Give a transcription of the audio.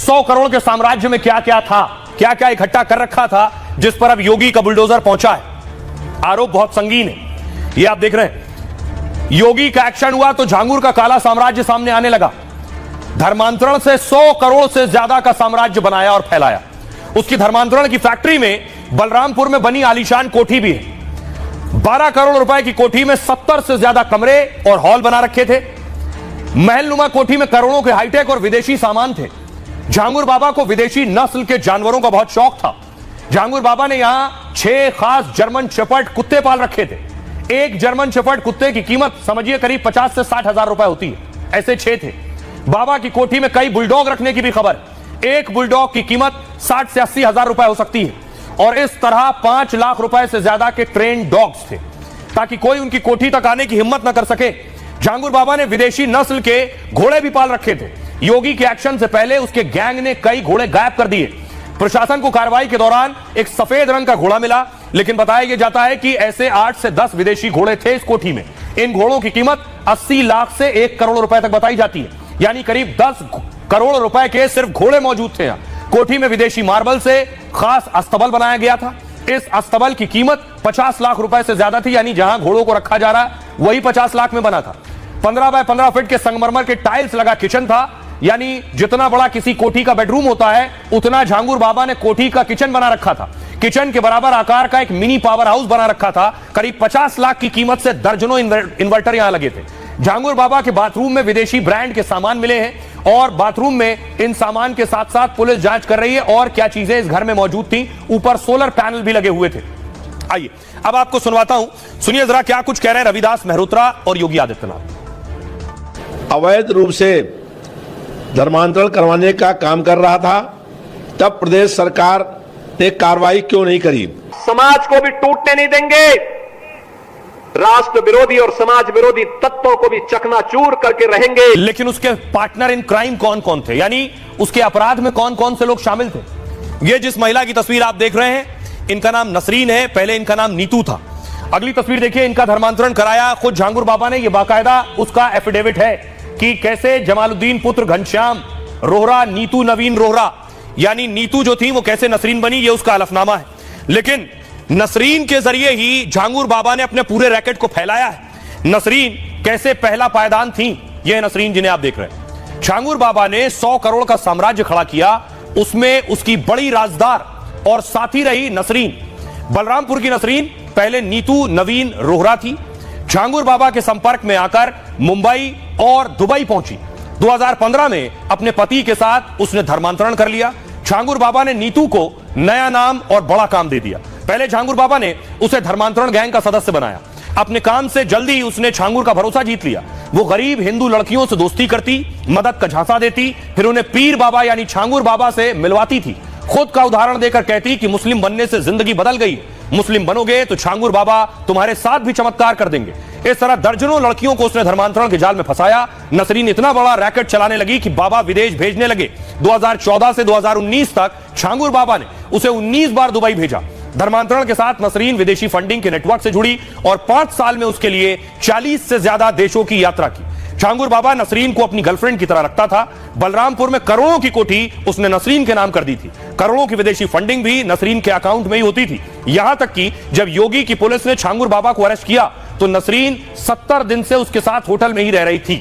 100 करोड़ के साम्राज्य में क्या क्या था, क्या क्या इकट्ठा कर रखा था, जिस पर अब योगी का बुलडोजर पहुंचा है। आरोप बहुत संगीन है, ये आप देख रहे हैं। योगी का एक्शन हुआ तो झांगुर का काला साम्राज्य सामने आने लगा। धर्मांतरण से 100 करोड़ से ज्यादा का साम्राज्य बनाया और फैलाया। उसकी धर्मांतरण की फैक्ट्री में बलरामपुर में बनी आलीशान कोठी भी है। 12 करोड़ रुपए की कोठी में 70 से ज्यादा कमरे और हॉल बना रखे थे। महलनुमा कोठी में करोड़ों के हाईटेक और विदेशी सामान थे। झांगुर बाबा को विदेशी नस्ल के जानवरों का बहुत शौक था। झांगुर बाबा ने यहां 6 खास जर्मन शेपर्ड कुत्ते पाल रखे थे। एक जर्मन शेपर्ड कुत्ते की कीमत समझिए करीब 50 से 60 हजार रुपए होती है। ऐसे 6 थे। बाबा की कोठी में कई बुलडॉग रखने की भी खबर। एक बुलडॉग की कीमत 60 से 80 हजार रुपए हो सकती है। और इस तरह 5 लाख रुपए से ज्यादा के ट्रेन डॉग्स थे, ताकि कोई उनकी कोठी तक आने की हिम्मत न कर सके। झांगुर बाबा ने विदेशी नस्ल के घोड़े भी पाल रखे थे। योगी के एक्शन से पहले उसके गैंग ने कई घोड़े गायब कर दिए। प्रशासन को कार्रवाई के दौरान एक सफेद रंग का घोड़ा मिला, लेकिन बताया जाता है कि ऐसे 8 से 10 विदेशी घोड़े थे इस कोठी में। इन घोड़ों की कीमत 80 लाख से 1 करोड़ रुपए तक बताई जाती है, यानी करीब 10 करोड़ रुपए के सिर्फ घोड़े मौजूद थे। कोठी में विदेशी मार्बल से खास अस्तबल बनाया गया था। इस अस्तबल की कीमत 50 लाख रुपए से ज्यादा थी, यानी जहां घोड़ों को रखा जा रहा वही 50 लाख में बना था। 15 बाय 15 फीट के संगमरमर के टाइल्स लगा किचन था, यानी जितना बड़ा किसी कोठी का बेडरूम होता है उतना झांगुर बाबा ने कोठी का किचन बना रखा था। किचन के बराबर आकार का एक मिनी पावर हाउस बना रखा था। करीब 50 लाख की कीमत से दर्जनों इन्वर्टर यहां लगे थे। झांगुर बाबा के बाथरूम में विदेशी ब्रांड के सामान मिले हैं और बाथरूम में इन सामान के साथ साथ पुलिस जांच कर रही है और क्या चीजें इस घर में मौजूद थी। ऊपर सोलर पैनल भी लगे हुए थे। आइए अब आपको सुनवाता हूं, सुनिए जरा क्या कुछ कह रहे हैं रविदास मेहरोत्रा और योगी आदित्यनाथ। अवैध रूप से धर्मांतरण करवाने का काम कर रहा था, तब प्रदेश सरकार ने कार्रवाई क्यों नहीं करी? समाज को भी टूटने नहीं देंगे। राष्ट्र विरोधी और समाज विरोधी तत्वों को भी चकनाचूर करके रहेंगे। लेकिन उसके पार्टनर इन क्राइम कौन कौन थे, यानी उसके अपराध में कौन कौन से लोग शामिल थे? ये जिस महिला की तस्वीर आप देख रहे हैं, इनका नाम नसरीन है, पहले इनका नाम नीतू था। अगली तस्वीर देखिए, इनका धर्मांतरण कराया खुद झांगुर बाबा ने। यह बाकायदा उसका एफिडेविट है कि कैसे जमालुद्दीन पुत्र घनश्याम रोहरा, नीतू नवीन रोहरा, यानी नीतू जो थी वो कैसे नसरीन बनी, ये उसका हलफनामा है। लेकिन नसरीन के जरिए ही झांगुर बाबा ने अपने पूरे रैकेट को फैलाया है। नसरीन कैसे पहला पायदान थी, यह नसरीन जिन्हें आप देख रहे हैं। झांगुर बाबा ने 100 करोड़ का साम्राज्य खड़ा किया, उसमें उसकी बड़ी राजदार और साथी रही नसरीन। बलरामपुर की नसरीन पहले नीतू नवीन रोहरा थी। झांगुर बाबा के संपर्क में आकर मुंबई और दुबई पहुंची। 2015 में अपने पति के साथ उसने धर्मांतरण कर लिया। झांगुर बाबा ने नीतू को नया नाम और बड़ा काम दे दिया। पहले झांगुर बाबा ने उसे धर्मांतरण गैंग का सदस्य बनाया। अपने काम से जल्दी ही उसने झांगुर का भरोसा जीत लिया। वो गरीब हिंदू लड़कियों से दोस्ती करती, मदद का झांसा देती, फिर उन्हें पीर बाबा यानी झांगुर बाबा से मिलवाती थी। खुद का उदाहरण देकर कहती कि मुस्लिम बनने से जिंदगी बदल गई, मुस्लिम बनोगे तो झांगुर बाबा तुम्हारे साथ भी चमत्कार कर देंगे। इस तरह दर्जनों लड़कियों को उसने धर्मांतरण के जाल में फंसाया। नसरीन इतना बड़ा रैकेट चलाने लगी कि बाबा विदेश भेजने लगे। 2014 से 2019 तक झांगुर बाबा ने उसे 19 बार दुबई भेजा। धर्मांतरण के साथ नसरीन विदेशी फंडिंग के नेटवर्क से जुड़ी और 5 साल में उसके लिए 40 से ज्यादा देशों की यात्रा की। झांगुर बाबा नसरीन को अपनी गर्लफ्रेंड की तरह रखता था। बलरामपुर में करोड़ों की कोठी उसने नसरीन के नाम कर दी थी। करोड़ों की विदेशी फंडिंग भी नसरीन के अकाउंट में ही होती थी। यहां तक कि जब योगी की पुलिस ने झांगुर बाबा को अरेस्ट किया तो नसरीन 70 दिन से उसके साथ होटल में ही रह रही थी।